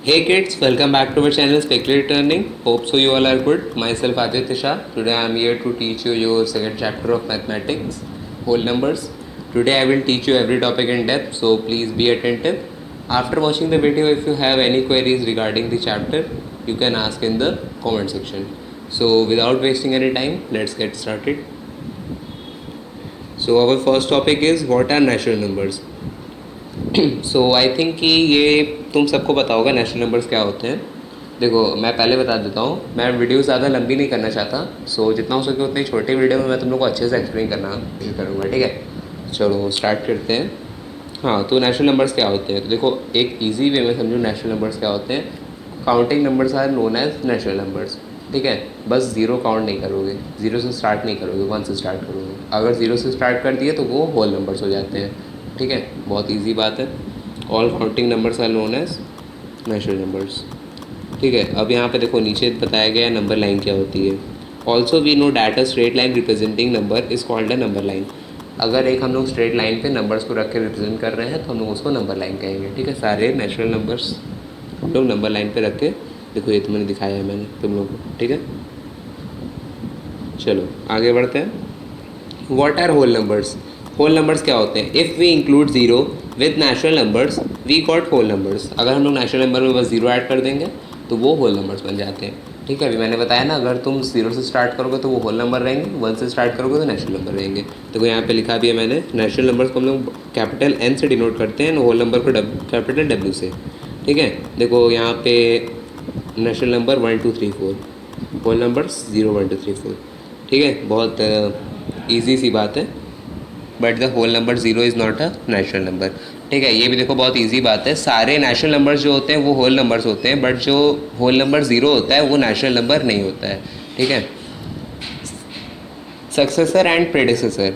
Hey kids, welcome back to our channel Speculative Learning. Hope so you all are good. Myself Aditya Shah. Today I am here to teach you your second chapter of mathematics, whole numbers. Today I will teach you every topic in depth, so please be attentive. After watching the video, if you have any queries regarding the chapter, you can ask in the comment section. So without wasting any time, let's get started. So our first topic is what are natural numbers. So I think कि ये तुम सबको पता होगा national numbers क्या होते हैं. देखो मैं पहले बता देता हूँ, मैं वीडियो ज़्यादा लंबी नहीं करना चाहता. सो जितना हो सके उतनी छोटी वीडियो में मैं तुम लोग को अच्छे से एक्सप्लेन करना कोशिश करूँगा. ठीक है, चलो स्टार्ट करते हैं. हाँ, तो नेशनल नंबर्स क्या होते हैं. तो देखो एक ईजी वे में समझो नेशनल नंबर्स क्या होते हैं. Counting numbers are known as national numbers. ठीक है, बस ज़ीरो काउंट नहीं करोगे, ज़ीरो से स्टार्ट नहीं करोगे, वन से स्टार्ट करोगे. अगर ज़ीरो से स्टार्ट कर दिए तो वो होल नंबर्स हो जाते हैं. ठीक है, बहुत ईजी बात है. All counting numbers are known as natural numbers. ठीक है, अब यहाँ पे देखो नीचे बताया गया नंबर लाइन क्या होती है. Also we know that a straight line representing number is called a number line. अगर एक हम लोग स्ट्रेट लाइन पे नंबर्स को रख के रिप्रेजेंट कर रहे हैं तो हम लोग उसको नंबर लाइन कहेंगे. ठीक है, सारे नेचुरल नंबर्स हम लोग नंबर लाइन पे रख के, देखो ये तो मैंने दिखाया है मैंने तुम लोग को. ठीक है, चलो आगे बढ़ते हैं. What are whole numbers. Whole numbers क्या होते हैं. If we include zero with natural numbers we got whole numbers. अगर हम लोग नेचुरल नंबर में बस ज़ीरो ऐड कर देंगे तो वो होल नंबर्स बन जाते हैं. ठीक है, अभी मैंने बताया ना, अगर तुम ज़ीरो से स्टार्ट करोगे तो वो होल नंबर रहेंगे, वन से स्टार्ट करोगे तो नेचुरल नंबर रहेंगे. तो यहाँ पे लिखा भी है मैंने, नेचुरल नंबर्स को हम लोग कैपिटल एन से डिनोट करते हैं, होल नंबर को कैपिटल डब्ल्यू से. ठीक है, देखो यहाँ पे नेचुरल नंबर 1 2 3 4, होल नंबर्स 0 1 2 3 4. ठीक है, बहुत ईजी सी बात है. But the whole number zero is not a natural number. ठीक है, ये भी देखो बहुत इजी बात है. सारे नेचुरल नंबर्स जो होते हैं वो होल नंबर्स होते हैं, बट जो होल नंबर ज़ीरो होता है वो नेचुरल नंबर नहीं होता है. ठीक है, सक्सेसर एंड प्रेडिसेसर,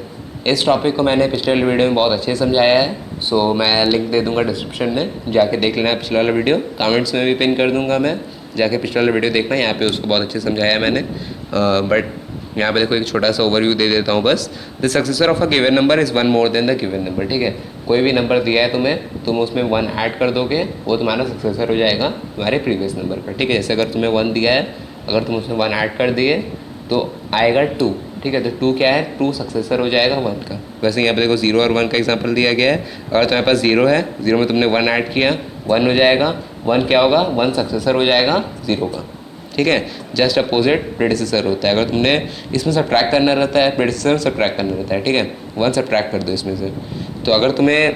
इस टॉपिक को मैंने पिछले वाले वीडियो में बहुत अच्छे से समझाया है. सो मैं लिंक दे दूंगा डिस्क्रिप्शन में, जाके देख लेना पिछला वाला वीडियो. कमेंट्स में भी पिन कर दूंगा मैं, जाके पिछला वाला वीडियो देखना, यहाँ पे उसको बहुत अच्छे से समझाया है मैंने. बट यहाँ पे देखो एक छोटा सा ओवरव्यू दे देता हूँ बस. The successor of a given number is one more than the given number. ठीक है, कोई भी नंबर दिया है तुम्हें, तुम उसमें वन ऐड कर दोगे, वो तुम्हारा सक्सेसर हो जाएगा तुम्हारे प्रीवियस नंबर का. ठीक है, जैसे अगर तुम्हें वन दिया है, अगर तुम उसमें वन ऐड कर दिए तो आएगा टू. ठीक है, तो टू क्या है, टू सक्सेसर हो जाएगा वन का. वैसे यहाँ पे देखो जीरो और वन का एग्जांपल दिया गया है. अगर तुम्हारे पास जीरो है, जीरो में तुमने वन ऐड किया, वन हो जाएगा. वन क्या होगा, वन सक्सेसर हो जाएगा जीरो का. ठीक है, जस्ट अपोजिट प्रेडिसेसर होता है. अगर तुमने इसमें सब्ट्रैक्ट करना रहता है, प्रेडिसेसर सब्ट्रैक्ट करना रहता है. ठीक है, वन सब्ट्रैक्ट कर दो इसमें से. तो अगर तुम्हें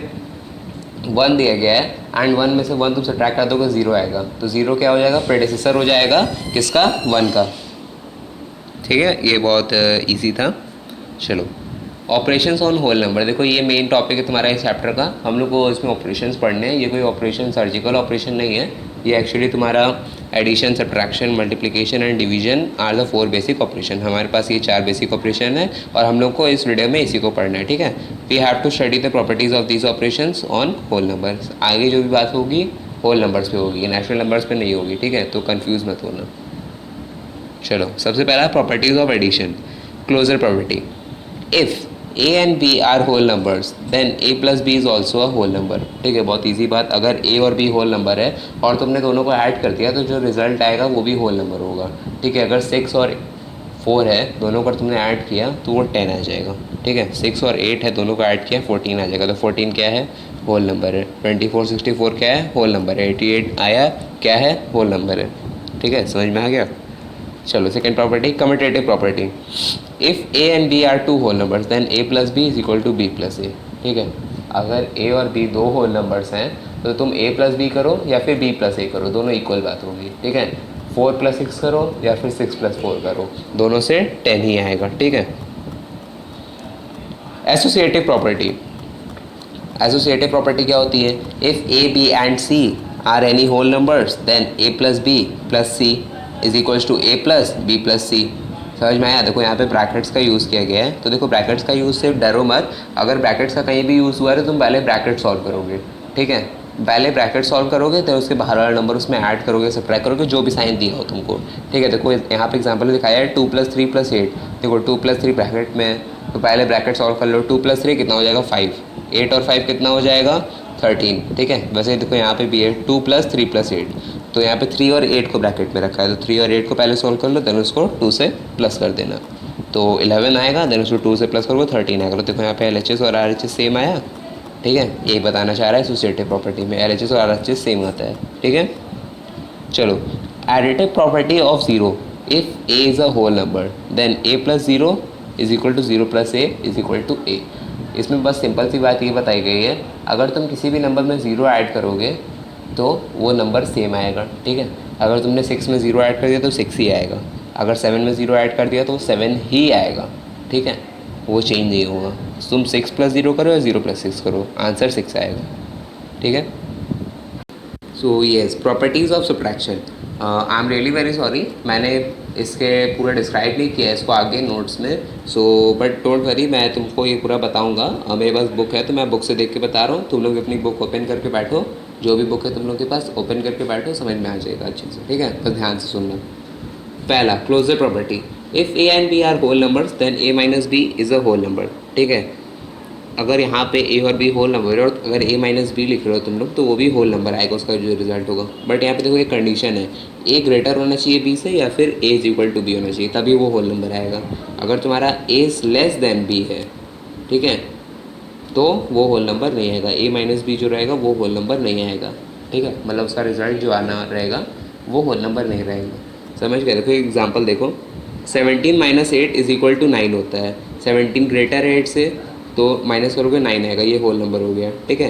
वन दिया गया है एंड वन में से वन तुम सब्ट्रैक्ट कर दोगे, जीरो आएगा. तो जीरो क्या हो जाएगा, प्रेडिसेसर हो जाएगा किसका, वन का. ठीक है, ये बहुत इजी था. चलो, ऑपरेशंस ऑन होल नंबर. देखो ये मेन टॉपिक है तुम्हारा इस चैप्टर का. हम लोग को इसमें ऑपरेशंस पढ़ने हैं. ये कोई ऑपरेशन सर्जिकल ऑपरेशन नहीं है, ये एक्चुअली तुम्हारा addition, subtraction, multiplication and division are the four basic operation. हमारे पास ये चार बेसिक ऑपरेशन है और हम लोग को इस वीडियो में इसी को पढ़ना है. ठीक है, we have to study the properties of these operations on whole numbers. आगे जो भी बात होगी होल नंबर्स पे होगी, नेचुरल नंबर्स पे नहीं होगी. ठीक है, तो कंफ्यूज मत होना. चलो, सबसे पहला properties of addition. Closure property. If a and b are whole numbers then a plus B is also a whole number. ठीक है, बहुत ईजी बात. अगर a और b होल नंबर है और तुमने दोनों को ऐड कर दिया तो जो रिजल्ट आएगा वो भी होल नंबर होगा. ठीक है, अगर 6 और 4 है, दोनों को तुमने ऐड किया तो वो 10 आ जाएगा. ठीक है, 6 और 8 है, दोनों को ऐड किया 14 आ जाएगा. तो 14 क्या है, होल नंबर है. 24 64 क्या है, होल नंबर है. 88 आया क्या है, होल नंबर है. ठीक है, समझ में आ गया. चलो, second property, commutative property. If a and b are two whole numbers then a plus B is equal to b plus A. ठीक है, अगर a और b दो होल नंबर्स हैं तो तुम a प्लस बी करो या फिर b प्लस ए करो, दोनों इक्वल बात होगी. ठीक है, 4 प्लस 6 करो या फिर 6 प्लस 4 करो, दोनों से 10 ही आएगा. ठीक है. Associative property. एसोसिएटिव प्रॉपर्टी क्या होती है, if a b and c are any whole numbers then a plus B plus c is equals to a plus B plus C. समझ में आया. देखो यहाँ पे ब्रैकेट्स का यूज़ किया गया है. तो देखो ब्रैकेट्स का यूज़ सिर्फ डरो मत, अगर ब्रैकेट्स का कहीं भी यूज़ हुआ है तो तुम पहले ब्रैकेट सॉल्व करोगे. ठीक है, पहले ब्रैकेट सॉल्व करोगे तो उसके बाहर वाला नंबर उसमें ऐड करोगे, सब्ट्रैक्ट करोगे, जो भी साइन दिया हो तुमको. ठीक है, देखो यहाँ पे एग्जाम्पल दिखाया है 2 + 3 + 8. देखो 2 + 3 ब्रैकेट में है तो पहले ब्रैकेट सॉल्व कर लो. 2 + 3 कितना हो जाएगा, 5. 8 और 5 कितना हो जाएगा, 13. ठीक है, वैसे देखो यहाँ पे भी है 2 + 3 + 8. तो यहाँ पे 3 और 8 को ब्रैकेट में रखा है, तो 3 और 8 को पहले सोल्व कर लो, देन उसको 2 से प्लस कर देना, तो 11 आएगा, देन उसको 2 से प्लस करोगे 13 आएगा। तो देखो यहाँ पे LHS और RHS सेम आया, ठीक है। ये बताना चाह रहा है एसोसिएटिव प्रॉपर्टी में LHS और RHS सेम आता है, ठीक है। चलो, additive property of zero, if A is a whole number then a plus zero is equal to zero plus A is equal to A. इसमें बस सिंपल सी बात ये बताई गई है, अगर तुम किसी भी नंबर में ज़ीरो ऐड करोगे तो वो नंबर सेम आएगा, ठीक है। अगर तुमने 6 में ज़ीरो ऐड कर दिया तो 6 ही आएगा, अगर 7 में ज़ीरो ऐड कर दिया तो 7 ही आएगा, ठीक है, वो चेंज नहीं होगा। तुम 6 प्लस ज़ीरो करो या 0 प्लस 6 करो, आंसर 6 आएगा, ठीक है। So yes, properties of subtraction. I am really very sorry, मैंने इसके पूरा डिस्क्राइब नहीं किया इसको आगे नोट्स में, सो बट डोंट वरी, मैं तुमको ये पूरा बताऊंगा। मेरे पास बुक है तो मैं बुक से देख के बता रहा हूँ, तुम लोग अपनी बुक ओपन करके बैठो, जो भी बुक है तुम लोग के पास ओपन करके बैठो, समझ में आ जाएगा अच्छे से, ठीक है। बस ध्यान से सुनना। पहला, closure property, if A and B are whole numbers then A minus B is a whole number, ठीक है। अगर यहाँ पे ए और बी होल नंबर है और अगर ए माइनस बी लिख रहे हो तुम लोग तो वो भी होल नंबर आएगा, उसका जो रिजल्ट होगा। बट यहाँ पे देखो एक कंडीशन है, ए ग्रेटर होना चाहिए बी से या फिर ए इज इक्वल टू बी होना चाहिए, तभी वो होल नंबर आएगा। अगर तुम्हारा ए लेस देन बी है, ठीक है, तो वो होल नंबर नहीं आएगा, ए माइनस बी जो रहेगा वो होल नंबर नहीं आएगा, ठीक है। मतलब उसका रिजल्ट जो आना रहेगा वो होल नंबर नहीं रहेगा, समझ गए। देखो एग्जाम्पल देखो, 17 माइनस 8 इज इक्वल टू 9 होता है, 17 ग्रेटर है 8 से तो माइनस करोगे 9 आएगा, ये होल नंबर हो गया, ठीक है।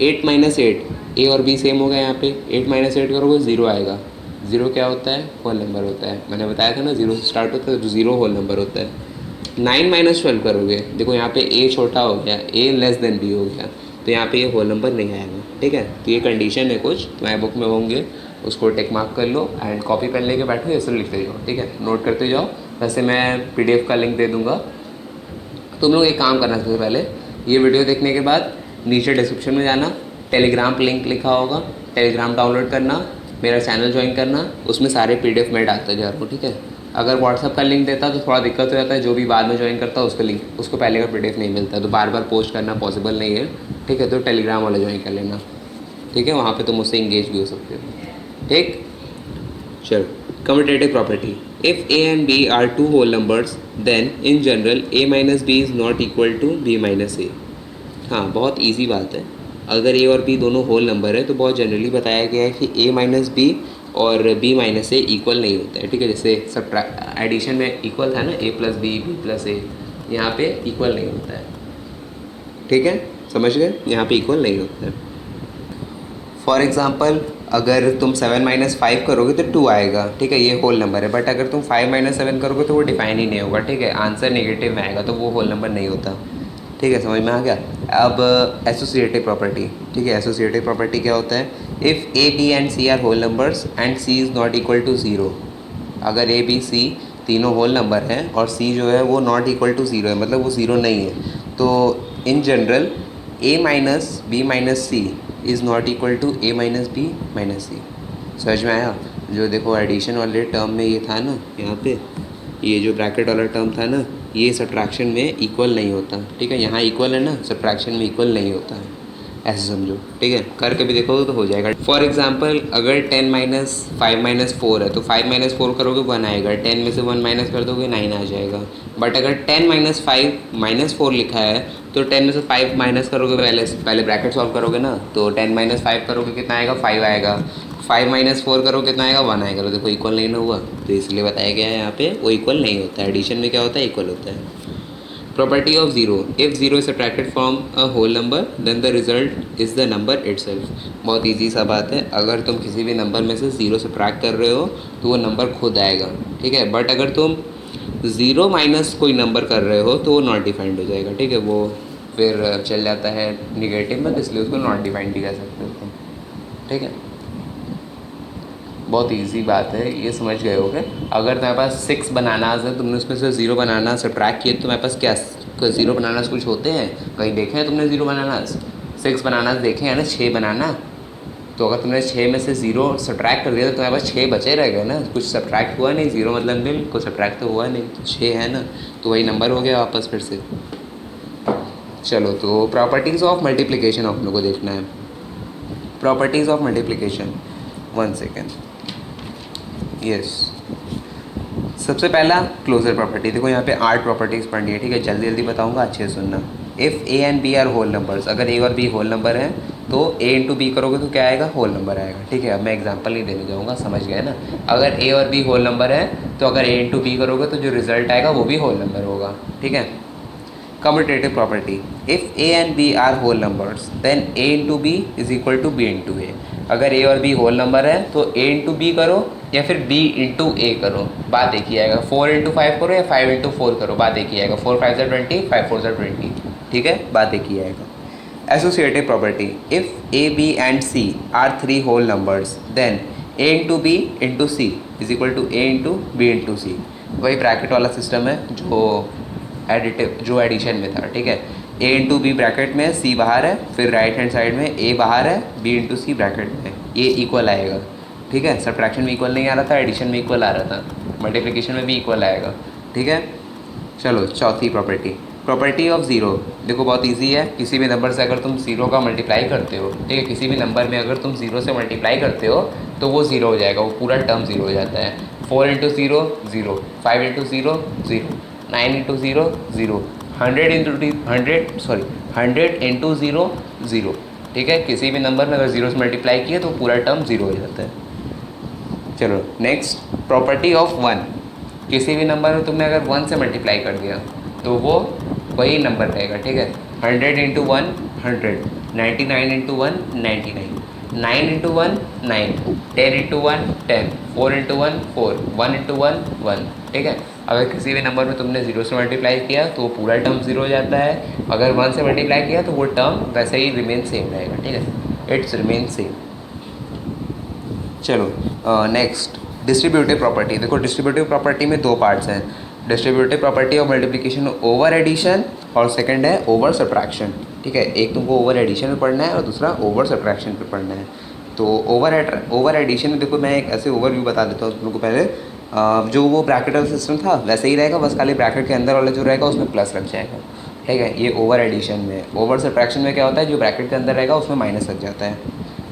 8 माइनस 8, ए और बी सेम हो गया, यहाँ पे 8 माइनस 8 करोगे 0 आएगा, 0 क्या होता है, होल नंबर होता है। मैंने बताया था ना 0 से स्टार्ट होता है तो 0 होल नंबर होता है। 9 माइनस 12 करोगे, देखो यहाँ पे ए छोटा हो गया, ए लेस देन बी हो गया, तो यहाँ पे ये होल नंबर नहीं आएगा, ठीक है। तो ये कंडीशन है कुछ, तुम्हारे बुक में होंगे, उसको टिक मार्क कर लो एंड कॉपी पेन लेके बैठो, ये सब लिखते जाओ, ठीक है, नोट करते जाओ। वैसे मैं PDF का लिंक दे दूँगा, तुम लोग एक काम करना, सबसे पहले ये वीडियो देखने के बाद नीचे डिस्क्रिप्शन में जाना, टेलीग्राम लिंक लिखा होगा, टेलीग्राम डाउनलोड करना, मेरा चैनल ज्वाइन करना, उसमें सारे PDF मैं डालता जा रहा हूँ, ठीक है। अगर व्हाट्सअप का लिंक देता तो थोड़ा दिक्कत हो जाता है, जो भी बाद में ज्वाइन करता है उसका लिंक, उसको पहले का PDF नहीं मिलता, तो बार बार पोस्ट करना पॉसिबल नहीं है, ठीक है। तो टेलीग्राम वाला ज्वाइन कर लेना, ठीक है, वहाँ पे तुम मुझसे इंगेज भी हो सकते हो, ठीक। चलो, commutative property, if a and b are two whole numbers then in general a minus b is not equal to b minus a। हाँ, बहुत इजी बात है, अगर a और b दोनों होल नंबर है तो बहुत जनरली बताया गया है कि a माइनस बी और b माइनस ए इक्वल नहीं होता है, ठीक है। जैसे सब एडिशन में इक्वल था ना, a plus B B plus A, यहाँ पे इक्वल नहीं होता है, ठीक है, समझ गए, यहाँ पे इक्वल नहीं होता है। फॉर एग्ज़ाम्पल अगर तुम 7 माइनस 5 करोगे तो 2 आएगा, ठीक है, ये होल नंबर है। बट अगर तुम 5 माइनस 7 करोगे तो वो डिफाइन ही नहीं होगा, ठीक है, आंसर नेगेटिव में आएगा, तो वो होल नंबर नहीं होता, ठीक है, समझ में आ गया। अब एसोसिएटिव प्रॉपर्टी, ठीक है, एसोसिएटिव प्रॉपर्टी क्या होता है, if A B and C are whole numbers and C is not equal to zero. अगर ए बी सी तीनों होल नंबर हैं और सी जो है वो नॉट इक्वल टू ज़ीरो है, मतलब वो ज़ीरो नहीं है, तो in general A minus B minus C is not equal to A minus B minus C. समझ में आया। जो देखो एडिशन वाले टर्म में ये था ना, यहाँ पे ये जो ब्रैकेट वाला टर्म था ना, ये सब्ट्रैक्शन में इक्वल नहीं होता, ठीक है, यहाँ इक्वल है ना, सब्ट्रैक्शन में इक्वल नहीं होता है, ऐसे समझो, ठीक है, करके भी देखोगे तो हो जाएगा। फॉर एग्जांपल अगर 10 माइनस 5 माइनस 4 है तो 5 माइनस 4 करोगे 1 आएगा, 10 में से 1 माइनस कर दोगे 9 आ जाएगा। बट अगर 10 माइनस 5 माइनस 4 लिखा है तो 10 में से 5 माइनस करोगे, पहले ब्रैकेट सॉल्व करोगे ना, तो 10 माइनस 5 करोगे कितना आएगा, 5 आएगा। 5 माइनस 4 करोगे कितना आएगा, 1 आएगा। तो देखो इक्वल नहीं ना हुआ, तो इसलिए बताया गया है यहाँ पे वो इक्वल नहीं होता है। एडिशन में क्या होता है, इक्वल होता है। Property of zero, if zero is subtracted from a whole number then the result is the number itself. बहुत ईजी सा बात है, अगर तुम किसी भी नंबर में से ज़ीरो सब्ट्रैक्ट कर रहे हो तो वो नंबर खुद आएगा, ठीक है। बट अगर तुम ज़ीरो माइनस कोई नंबर कर रहे हो तो वो नॉट डिफाइंड हो जाएगा, ठीक है, वो फिर चल जाता है निगेटिव में, इसलिए उसको नॉट डिफाइंड भी कह सकते हो तुम, ठीक है। बहुत इजी बात है, ये समझ गए होगे। अगर तुम्हारे पास 6 बनानास है, तुमने उसमें से 0 बनाना सब्ट्रैक्ट किए तो तुम्हारे पास क्या 0 बनानास कुछ होते हैं, कहीं देखे हैं तुमने 0 बनानास? 6 बनानास देखे हैं ना, 6 बनाना। तो अगर तुमने 6 में से 0 सब्ट्रैक्ट कर दिया तो तुम्हारे पास 6 बचे रह गए ना, कुछ सब्ट्रैक्ट हुआ नहीं, 0 मतलब निल, कुछ सब्ट्रैक्ट तो हुआ नहीं, तो 6 है ना, तो वही नंबर हो गया वापस फिर से। चलो, तो प्रॉपर्टीज़ ऑफ मल्टीप्लिकेशन आप लोगों को देखना है। Properties of multiplication, 1 second, yes. सबसे पहला क्लोजर प्रॉपर्टी, देखो यहाँ पे 8 प्रॉपर्टीज़ पढ़नी है, ठीक है, जल्दी जल्दी बताऊँगा, अच्छे से सुनना। If A and B are whole numbers, अगर ए और बी होल नंबर हैं तो ए इंटू बी करोगे तो क्या आएगा, होल नंबर आएगा, ठीक है। अब मैं एग्जांपल नहीं देने जाऊँगा, समझ गए ना। अगर ए और बी होल नंबर है तो अगर ए इंटू बी करोगे तो जो रिजल्ट आएगा वो भी होल नंबर होगा, ठीक है। Commutative property, if A and B are whole numbers then A into B is equal to B into A. अगर ए और बी होल नंबर है तो ए इंटू बी करो या फिर बी इंटू ए करो, बात एक ही आएगा। 4 इंटू 5 करो या 5 इंटू 4 करो, बात एक ही आएगा। 4 5 ज़ा 20, 5 4 ज़ा 20, ठीक है, बात एक ही आएगा। Associative property, if A B and C are 3 whole numbers then A into B into C is equal to A into B into C. वही ब्रैकेट वाला सिस्टम है जो एडिशन में था, ठीक है। ए इंटू बी ब्रैकेट में, सी बाहर है, फिर राइट हैंड साइड में ए बाहर है, बी इंटू सी ब्रैकेट में, ये इक्वल आएगा, ठीक है। सब्ट्रैक्शन में इक्वल नहीं आ रहा था, एडिशन में इक्वल आ रहा था, मल्टीप्लिकेशन में भी इक्वल आएगा, ठीक है। चलो चौथी प्रॉपर्टी, प्रॉपर्टी ऑफ ज़ीरो। देखो बहुत इजी है, किसी भी नंबर से अगर तुम ज़ीरो का मल्टीप्लाई करते हो, ठीक है, किसी भी नंबर में अगर तुम ज़ीरो से मल्टीप्लाई करते हो तो वो ज़ीरो हो जाएगा, वो पूरा टर्म ज़ीरो हो जाता है। 4 into zero zero, 5 into zero zero, 9 into zero zero, 100 into zero zero, ठीक है। किसी भी नंबर में अगर ज़ीरो से मल्टीप्लाई किया तो पूरा टर्म ज़ीरो हो जाता है। चलो नेक्स्ट, प्रॉपर्टी ऑफ 1। किसी भी नंबर में तुमने अगर 1 से मल्टीप्लाई कर दिया तो वो वही नंबर रहेगा, ठीक है। 100 into 1 100, 99 into 1 99, 9 into 1 9, 10 into 1 10, 4 into 1 4, 1 into 1 1, ठीक है। अगर किसी भी नंबर में तुमने ज़ीरो से मल्टीप्लाई किया तो वो पूरा टर्म ज़ीरो हो जाता है, अगर 1 से मल्टीप्लाई किया तो वो टर्म वैसे ही रिमेन सेम रहेगा, ठीक है, इट्स रिमेन सेम। चलो नेक्स्ट, डिस्ट्रीब्यूटिव प्रॉपर्टी। देखो डिस्ट्रीब्यूटिव प्रॉपर्टी में 2 पार्ट्स हैं, distributive property of multiplication over addition और सेकंड है ओवर सब्ट्रैक्शन, ठीक है। एक तुमको ओवर एडिशन में पढ़ना है और दूसरा ओवर सब्ट्रैक्शन पे पढ़ना है। तो ओवर एडिशन में देखो मैं एक ऐसे ओवरव्यू बता देता हूँ तुमको। पहले जो वो ब्रैकेट वाला सिस्टम था वैसे ही रहेगा, बस खाली ब्रैकेट के अंदर वाला जो रहेगा उसमें प्लस लग जाएगा, ठीक है, ये ओवर एडिशन में। ओवर सब्ट्रैक्शन में क्या होता है, जो ब्रैकेट के अंदर रहेगा उसमें माइनस लग जाता है,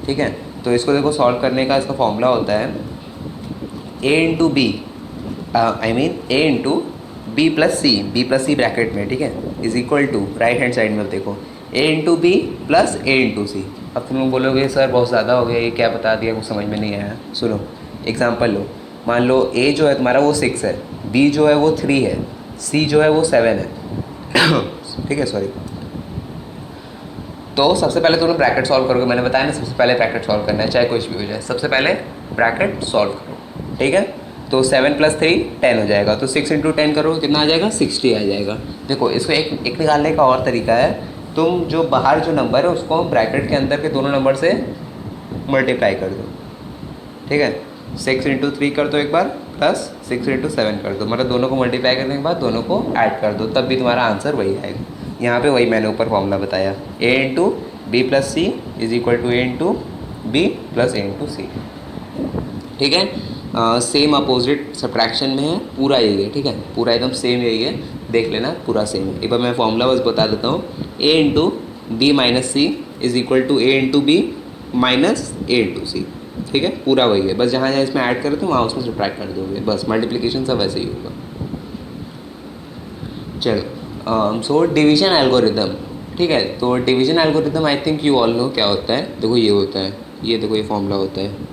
ठीक है। तो इसको देखो सॉल्व करने का इसका फॉर्मूला होता है A into B, I mean A into B plus C bracket में, ठीक है, is equal to, right hand side में देखो, A into B plus A into C. अब तुम लोग बोलोगे सर बहुत ज़्यादा हो गया, ये क्या बता दिया, कुछ समझ में नहीं आया। सुनो एग्जांपल लो, मान लो ए जो है तुम्हारा वो 6 है, बी जो है वो 3 है, सी जो है वो 7 है ठीक है, सॉरी। तो सबसे पहले तुम लोग ब्रैकेट सॉल्व करोगे, मैंने बताया ना सबसे पहले ब्रैकेट सॉल्व करना है, चाहे कुछ भी हो जाए, सबसे पहले ब्रैकेट सॉल्व करो, ठीक है। तो 7 + 3 10 हो जाएगा, तो 6 × 10 करो कितना आ जाएगा, 60 आ जाएगा। देखो इसको एक निकालने का और तरीका है, तुम जो बाहर जो नंबर है उसको ब्रैकेट के अंदर के दोनों नंबर से मल्टीप्लाई कर दो, ठीक है। 6 × 3 कर दो एक बार, प्लस 6 × 7 कर दो, मतलब दोनों को मल्टीप्लाई करने के बाद दोनों को ऐड कर दो, तब भी तुम्हारा आंसर वही आएगा। यहाँ पे वही मैंने ऊपर फॉर्मूला बताया, a into B plus C is equal to A into B plus A into C, ठीक है। सेम अपोजिट सब्ट्रैक्शन में है, पूरा यही है, ठीक है, पूरा एकदम सेम यही है, देख लेना पूरा सेम है। एक बार मैं फॉर्मूला बस बता देता हूँ, a into B minus C is equal to A into B minus A into C, ठीक है, पूरा वही है, बस जहाँ जहाँ इसमें ऐड करे तो वहाँ उसमें सब्ट्रैक्ट कर दोगे, बस मल्टीप्लिकेशन सब वैसे ही होगा। चलो सो डिवीजन एल्गोरिदम, ठीक है। तो division algorithm I think you all know क्या होता है। देखो ये होता है, ये देखो ये फॉर्मूला होता है,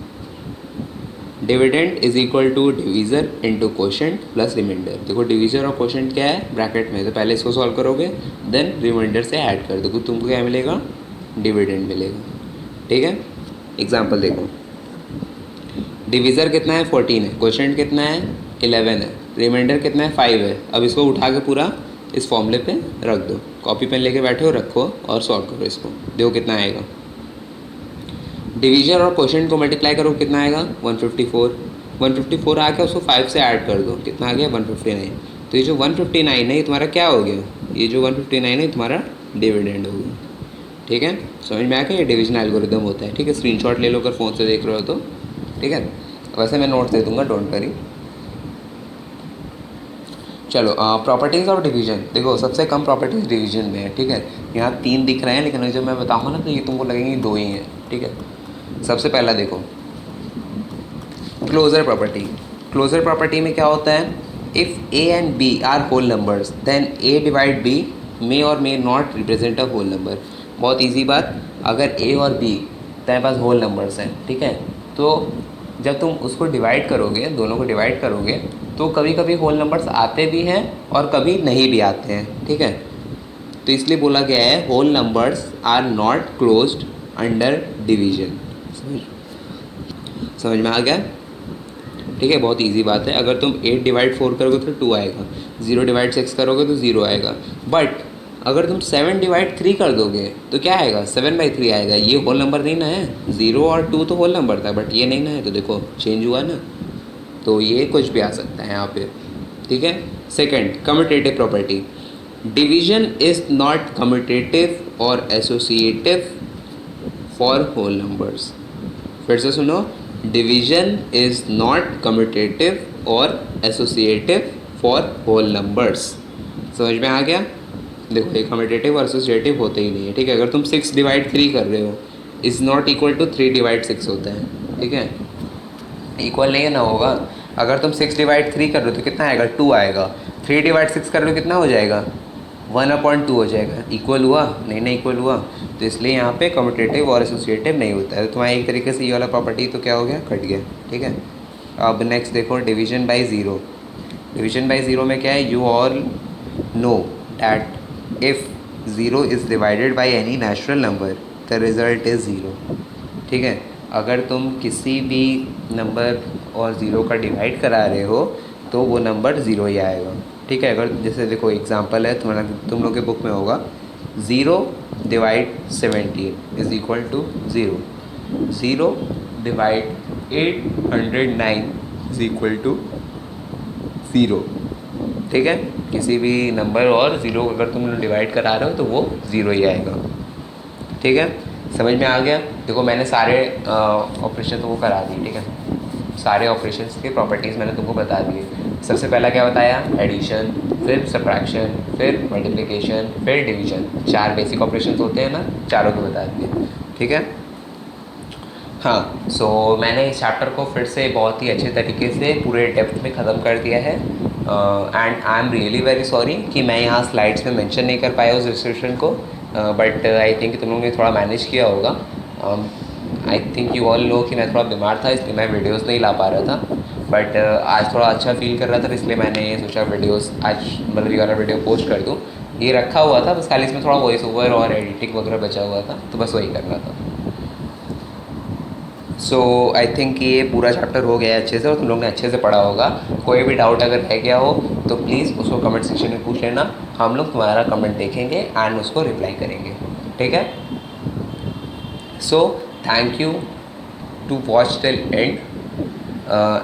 dividend is equal to divisor into quotient plus reminder. देखो डिवीज़र और क्वोशेंट क्या है, ब्रैकेट में, तो पहले इसको सॉल्व करोगे देन रिमाइंडर से ऐड कर दो, तुमको क्या मिलेगा, डिविडेंड मिलेगा, ठीक है। एग्जाम्पल देखो, डिवीज़र कितना है 14 है, क्वोशेंट कितना है 11 है, रिमाइंडर कितना है 5 है। अब इसको उठा के पूरा इस फॉर्मूले पे रख दो, कॉपी पेन लेके बैठे हो, रखो और सॉल्व करो इसको, देखो कितना आएगा। डिवीजन और क्वोशेंट को मल्टीप्लाई करो, कितना आएगा 154, 154 आके उसको 5 से ऐड कर दो, कितना आ गया 159। तो ये जो 159 है ये तुम्हारा क्या हो गया, ये जो 159 है तुम्हारा डिविडेंड हो गया, ठीक है। समझ में आ गया, ये डिवीजन एल्गोरिदम होता है, ठीक है। स्क्रीनशॉट ले लो अगर फ़ोन से देख रहे हो तो, ठीक है, वैसे मैं नोट दे दूँगा, डोंट वरी। चलो प्रॉपर्टीज़ ऑफ डिवीजन, देखो सबसे कम प्रॉपर्टीज़ डिवीजन में है, ठीक है। यहाँ 3 दिख रहे हैं, लेकिन जब मैं बताऊँगा ना तो ये तुमको लगेंगे 2 ही हैं, ठीक है। सबसे पहला देखो क्लोजर प्रॉपर्टी में क्या होता है, if A and B are whole numbers then A divide B may और may not represent a whole number. बहुत इजी बात, अगर ए और बी तेरे पास होल नंबर्स हैं, ठीक है, तो जब तुम उसको डिवाइड करोगे, दोनों को डिवाइड करोगे, तो कभी कभी होल नंबर्स आते भी हैं और कभी नहीं भी आते हैं, ठीक है। तो इसलिए बोला गया है whole numbers are not closed under division. समझ में आ गया, ठीक है, बहुत इजी बात है। अगर तुम 8 डिवाइड 4 करोगे तो 2 आएगा, 0 डिवाइड 6 करोगे तो 0 आएगा, बट अगर तुम 7 डिवाइड 3 कर दोगे तो क्या आएगा, 7/3 आएगा। ये होल नंबर नहीं ना है, 0 और 2 तो होल नंबर था, बट ये नहीं ना है, तो देखो चेंज हुआ ना, तो ये कुछ भी आ सकता है यहाँ पे, ठीक है। Second, commutative property, division is not commutative और एसोसिएटिव फॉर होल नंबर्स। फिर से सुनो, डिवीजन इज नॉट कम्यूटेटिव और एसोसिएटिव फॉर होल नंबर्स। समझ में आ गया, देखो ये कम्यूटेटिव और एसोसिएटिव होते ही नहीं है, ठीक है। अगर तुम 6 डिवाइड 3 कर रहे हो is not equal to 3 divide 6 होता है, ठीक है, इक्वल नहीं है ना होगा। अगर तुम 6 डिवाइड 3 कर रहे हो तो कितना आएगा, 2 आएगा। 3 डिवाइड 6 कर रहे हो कितना हो जाएगा, 1/2 हो जाएगा। इक्वल हुआ नहीं, नहीं इक्वल हुआ, तो इसलिए यहाँ पे कम्यूटेटिव और एसोसिएटिव नहीं होता है। तो तुम्हारा एक तरीके से ये वाला प्रॉपर्टी तो क्या हो गया, कट गया, ठीक है। अब नेक्स्ट देखो, division by zero. Division by zero में क्या है, you all know that if zero is divided by any natural number the result is zero, ठीक है। अगर तुम किसी भी नंबर और ज़ीरो का डिवाइड करा रहे हो तो वो नंबर ज़ीरो ही आएगा, ठीक है। अगर जैसे देखो एग्जांपल है तुम्हारा, तुम लोग के बुक में होगा, 0 divide 17 is equal to 0, 0 divide 809 is equal to 0, ठीक है। किसी भी नंबर और ज़ीरो अगर तुम डिवाइड करा रहे हो तो वो ज़ीरो ही आएगा, ठीक है। समझ में आ गया, देखो मैंने सारे ऑपरेशन तुमको करा दिए, ठीक है, सारे ऑपरेशंस के प्रॉपर्टीज़ मैंने तुमको बता दिए। सबसे पहला क्या बताया, एडिशन, फिर सब्ट्रैक्शन, फिर मल्टीप्लिकेशन, फिर डिवीजन। 4 बेसिक ऑपरेशंस होते हैं ना, चारों को बता दिए, ठीक है। हाँ, सो मैंने इस चैप्टर को फिर से बहुत ही अच्छे तरीके से पूरे डेप्थ में ख़त्म कर दिया है, and I am really very sorry कि मैं यहाँ स्लाइड्स में मेंशन नहीं कर पाया उस डिस्क्रिप्शन को, बट आई थिंक तुम लोगों ने थोड़ा मैनेज किया होगा। I think you all know कि मैं थोड़ा बीमार था, इसलिए मैं वीडियोस नहीं ला पा रहा था, बट आज थोड़ा अच्छा फील कर रहा था, इसलिए मैंने सोचा वीडियोस आज मतलब ये वाला वीडियो पोस्ट कर दूँ। ये रखा हुआ था बस, खाली इसमें थोड़ा वॉइस ओवर और एडिटिंग वगैरह बचा हुआ था, तो बस वही करना था। सो आई थिंक ये पूरा चैप्टर हो गया है अच्छे से और तुम लोग ने अच्छे से पढ़ा होगा। कोई भी डाउट अगर रह गया हो तो प्लीज़ उसको कमेंट सेक्शन में पूछ लेना, हम लोग तुम्हारा कमेंट देखेंगे एंड उसको रिप्लाई करेंगे, ठीक है। So thank you to watch till end,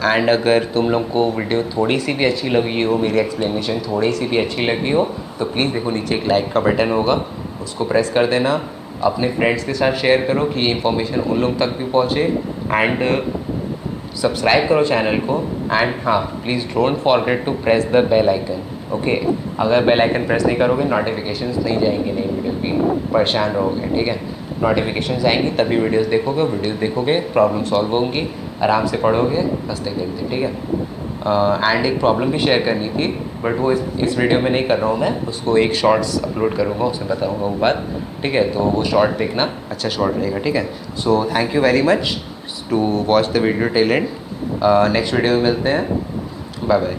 and अगर तुम लोग को वीडियो थोड़ी सी भी अच्छी लगी हो, मेरी एक्सप्लेनेशन थोड़ी सी भी अच्छी लगी हो, तो प्लीज़ देखो नीचे एक लाइक का बटन होगा, उसको प्रेस कर देना, अपने फ्रेंड्स के साथ शेयर करो कि ये इन्फॉर्मेशन उन लोग तक भी पहुँचे, एंड सब्सक्राइब करो चैनल को, एंड हाँ please don't forget to press the bell icon, okay. अगर बेल आइकन प्रेस नहीं करोगे नोटिफिकेशंस नहीं जाएंगे नई वीडियो की, परेशान रहोगे, ठीक है। नोटिफिकेशन आएंगी तभी वीडियोस देखोगे, प्रॉब्लम सॉल्व होंगी, आराम से पढ़ोगे, हंसते खेलते, ठीक है। एंड एक प्रॉब्लम भी शेयर करनी थी, बट वो इस वीडियो में नहीं कर रहा हूँ मैं, उसको एक शॉर्ट्स अपलोड करूँगा, उसमें बताऊँगा वो बात, ठीक है। तो वो शॉर्ट देखना, अच्छा शॉर्ट रहेगा, ठीक है। So thank you very much to watch the video till end, next video में मिलते हैं, बाय बाय।